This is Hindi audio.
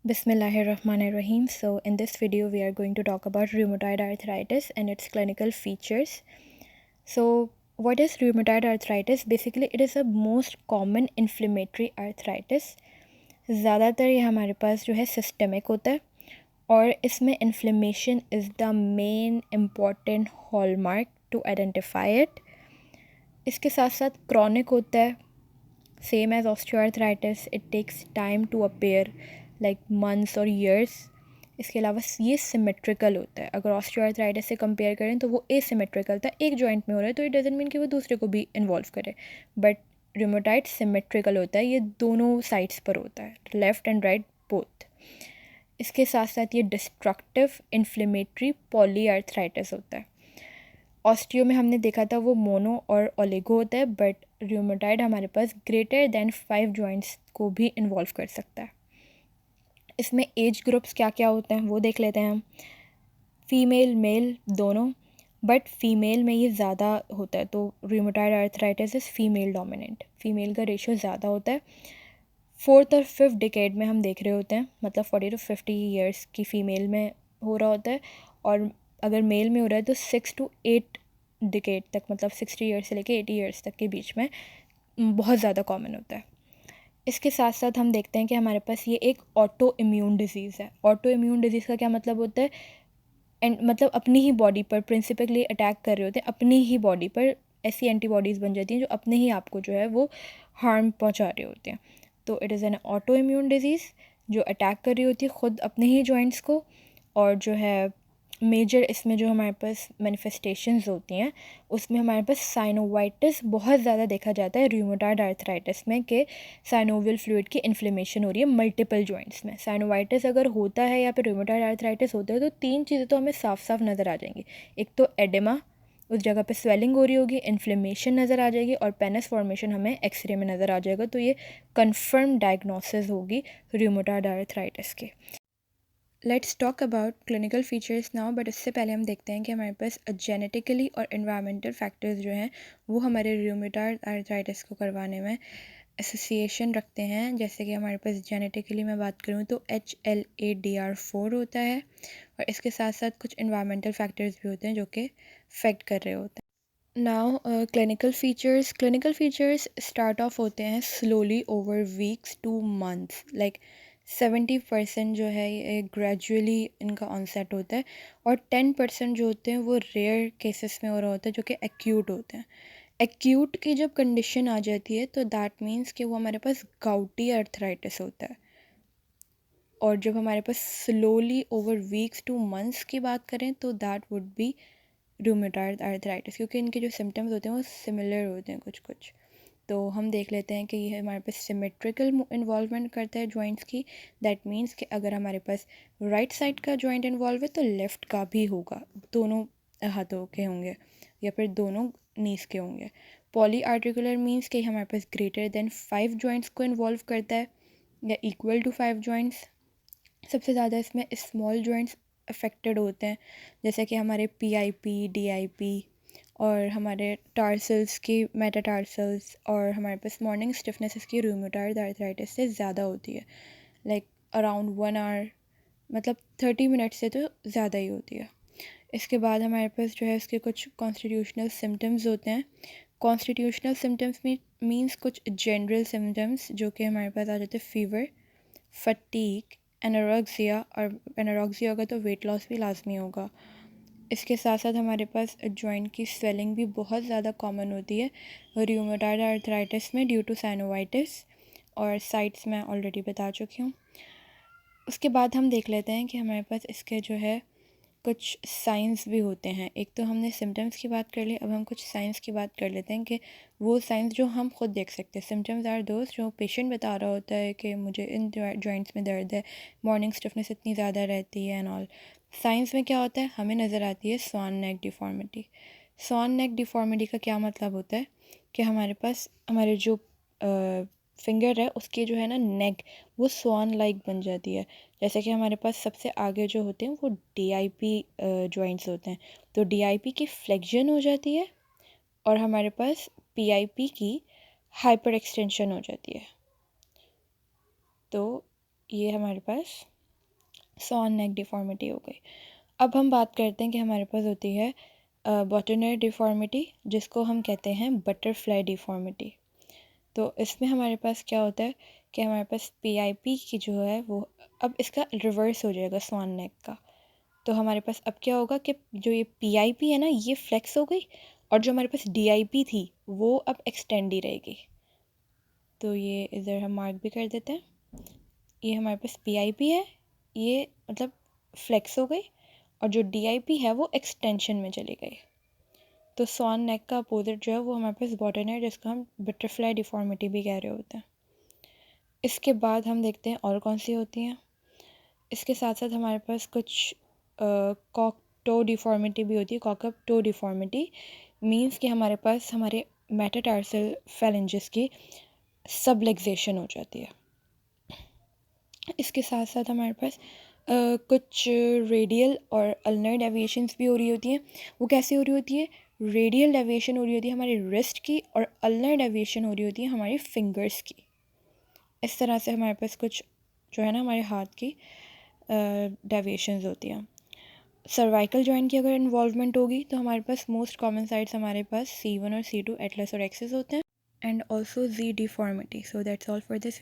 Bismillahirrahmanirrahim. So, in this video, we are going to talk about rheumatoid arthritis and its clinical features. So, what is rheumatoid arthritis? Basically, it is the most common inflammatory arthritis. ज़्यादातर ये हमारे पास जो है सिस्टमिक होता है और इसमें inflammation is the main important hallmark to identify it. इसके साथ साथ क्रॉनिक होता है. Same as osteoarthritis, it takes time to appear like months और ईयर्स. इसके अलावा ये सिमेट्रिकल होता है. अगर ऑस्टियोआर्थराइटिस से कंपेयर करें तो वो एसिमेट्रिकल था, एक जॉइंट में हो रहा है तो इट डजंट मीन कि वो दूसरे को भी इन्वॉल्व करे. बट रूमेटॉइड सिमेट्रिकल होता है, ये दोनों साइड्स पर होता है, लेफ्ट एंड राइट बोथ. इसके साथ साथ ये डिस्ट्रक्टिव इन्फ्लेमेटरी पॉलीआर्थराइटिस होता है. ऑस्टियो में हमने देखा था वो मोनो और ओलिगो होता है, बट रूमेटॉइड हमारे पास ग्रेटर देन 5 जॉइंट्स को भी इन्वॉल्व कर सकता है. इसमें एज ग्रुप्स क्या क्या होते हैं वो देख लेते हैं हम. फीमेल मेल दोनों, बट फीमेल में ये ज़्यादा होता है, तो rheumatoid arthritis is female dominant. Female का रेशियो ज़्यादा होता है. 4th और 5th डिकेड में हम देख रहे होते हैं, मतलब 40 to 50 ईयर्स की फ़ीमेल में हो रहा होता है, और अगर मेल में हो रहा है तो 6 to 8 डिकेड तक, मतलब 60 ईयर्स से लेके 80 ईयर्स तक के बीच में बहुत ज़्यादा कॉमन होता है. इसके साथ साथ हम देखते हैं कि हमारे पास ये एक ऑटो इम्यून डिज़ीज़ है. ऑटो इम्यून डिज़ीज़ का क्या मतलब होता है? एंड मतलब अपनी ही बॉडी पर प्रिंसिपली अटैक कर रहे होते हैं, अपनी ही बॉडी पर ऐसी एंटीबॉडीज़ बन जाती हैं जो अपने ही आपको जो है वो हार्म पहुंचा रहे होते हैं. तो it is an auto immune disease जो अटैक कर रही होती है ख़ुद अपने ही जॉइंट्स को. और जो है मेजर इसमें जो हमारे पास मैनिफेस्टेशंस होती हैं उसमें हमारे पास साइनोवाइटिस बहुत ज़्यादा देखा जाता है रूमेटॉइड आर्थराइटिस में, कि साइनोवियल फ्लूइड की इन्फ्लेमेशन हो रही है मल्टीपल जॉइंट्स में. साइनोवाइटिस अगर होता है या फिर रूमेटॉइड आर्थराइटिस होता है तो 3 चीज़ें तो हमें साफ साफ नज़र आ जाएंगी. एक तो एडिमा, उस जगह पे स्वेलिंग हो रही होगी, इन्फ्लेमेशन नज़र आ जाएगी, और पेनिस फॉर्मेशन हमें एक्सरे में नज़र आ जाएगा. तो ये कंफर्म डायग्नोसिस होगी रूमेटॉइड आर्थराइटिस के. Let's talk about clinical features now, but इससे पहले हम देखते हैं कि हमारे पास जेनेटिकली और एनवायरमेंटल फैक्टर्स जो हैं वो हमारे रूमेटॉइड आर्थराइटिस को करवाने में एसोसिएशन रखते हैं. जैसे कि हमारे पास जेनेटिकली मैं बात करूँ तो HLA-DR4 होता है, और इसके साथ साथ कुछ एनवायरमेंटल फैक्टर्स भी होते हैं जो कि अफेक्ट कर रहे होते हैं. Now clinical features start of होते हैं slowly over weeks to months. Like 70% जो है ये ग्रेजुअली इनका ऑनसेट होता है, और 10% जो होते हैं वो रेयर केसेस में हो रहा होता है जो कि एक्यूट होते हैं. एक्यूट की जब कंडीशन आ जाती है तो दैट मीन्स कि वो हमारे पास गाउटी आर्थराइटिस होता है. और जब हमारे पास slowly over weeks to months की बात करें तो that would be rheumatoid arthritis, क्योंकि इनके जो सिम्टम्स होते हैं वो सिमिलर होते हैं कुछ कुछ. तो हम देख लेते हैं कि ये हमारे पास सिमेट्रिकल इन्वॉल्वमेंट करता है जॉइंट्स की. दैट मीन्स कि अगर हमारे पास राइट साइड का जॉइंट इन्वॉल्व है तो लेफ़्ट का भी होगा, दोनों हाथों के होंगे या फिर दोनों नीज के होंगे. पॉली आर्टिकुलर मीन्स कि हमारे पास ग्रेटर देन 5 जॉइंट्स को इन्वॉल्व करता है या इक्वल टू 5 जॉइंट्स. सबसे ज़्यादा इसमें स्मॉल जॉइंट्स अफेक्टेड होते हैं, जैसे कि हमारे PIP, DIP, और हमारे टार्सल्स की मेटाटार्सल्स, और हमारे पास मॉर्निंग स्टिफनेस इसकी रूमेटॉइड आर्थराइटिस से ज़्यादा होती है. लाइक अराउंड 1 आवर, मतलब 30 मिनट से तो ज़्यादा ही होती है. इसके बाद हमारे पास जो है इसके कुछ कॉन्स्टिट्यूशनल सिम्टम्स होते हैं. कॉन्स्टिट्यूशनल सिम्टम्स मीन्स कुछ जनरल सिम्टम्स जो कि हमारे पास आ जाते हैं: फीवर, फटीग, एनोरेक्सिया, और एनोरेक्सिया होगा तो वेट लॉस भी लाजमी होगा. इसके साथ साथ हमारे पास जॉइंट की स्वेलिंग भी बहुत ज़्यादा कॉमन होती है रूमेटॉइड आर्थराइटिस में ड्यू टू साइनोवाइटिस, और साइट्स मैं ऑलरेडी बता चुकी हूँ. उसके बाद हम देख लेते हैं कि हमारे पास इसके जो है कुछ साइंस भी होते हैं. एक तो हमने सिम्टम्स की बात कर ली, अब हम कुछ साइंस की बात कर लेते हैं कि वो साइंस जो हम खुद देख सकते हैं. सिम्टम्स आर दोस्त जो पेशेंट बता रहा होता है कि मुझे इन जॉइंट्स में दर्द है, मॉर्निंग स्टिफनेस इतनी ज़्यादा रहती है एंड ऑल. साइंस में क्या होता है, हमें नज़र आती है स्वान नेक डिफॉर्मिटी. स्वान नेक डिफॉर्मिटी का क्या मतलब होता है कि हमारे पास हमारे जो फिंगर है उसके जो है ना नेक, वो स्वान लाइक बन जाती है. जैसे कि हमारे पास सबसे आगे जो होते हैं वो DIP जॉइंट्स होते हैं, तो DIP की फ्लेक्शन हो जाती है, और हमारे पास PIP की हाइपर एक्सटेंशन हो जाती है. तो ये हमारे पास सॉन नेक डिफॉर्मिटी हो गई। अब हम बात करते हैं कि हमारे पास होती है बॉटनरी डिफॉर्मिटी, जिसको हम कहते हैं बटरफ्लाई डिफॉर्मिटी। तो इसमें हमारे पास क्या होता है कि हमारे पास पीआईपी की जो है वो अब इसका रिवर्स हो जाएगा स्वान नेक का। तो हमारे पास अब क्या होगा कि जो ये पीआईपी है ना, ये फ्लेक्स हो गई, और जो हमारे पास डीआईपी थी वो अब एक्सटेंड ही रहेगी। तो ये इधर हम मार्क भी कर देते हैं। ये हमारे पास पीआईपी है, ये मतलब फ्लेक्स हो गई, और जो डीआईपी है वो एक्सटेंशन में चली गई। तो स्वान नेक का अपोजिट जो है वो हमारे पास बॉटन है, जिसको हम बटरफ्लाई डिफॉर्मिटी भी कह रहे होते हैं। इसके बाद हम देखते हैं और कौन सी होती हैं। इसके साथ साथ हमारे पास कुछ कॉक टो डिफॉर्मिटी भी होती है। कॉकअप टो डिफॉर्मिटी मींस कि हमारे पास हमारे मेटाटार्सल फेलेंजेस की सबलेक्सेशन हो जाती है। इसके साथ साथ हमारे पास कुछ रेडियल और अल्नर डेविएशंस भी हो रही होती हैं। वो कैसे हो रही होती है? रेडियल डेविएशन हो रही होती है हमारे रिस्ट की, और अल्नर डेविएशन हो रही होती है हमारी फिंगर्स की। इस तरह से हमारे पास कुछ जो है ना हमारे हाथ की डेविएशंस होती हैं। सर्वाइकल जॉइंट की अगर इन्वॉल्वमेंट होगी तो हमारे पास मोस्ट कॉमन साइट्स हमारे पास C1 और C2 एटलस और एक्सिस होते हैं, and also Z deformity. So that's all for this.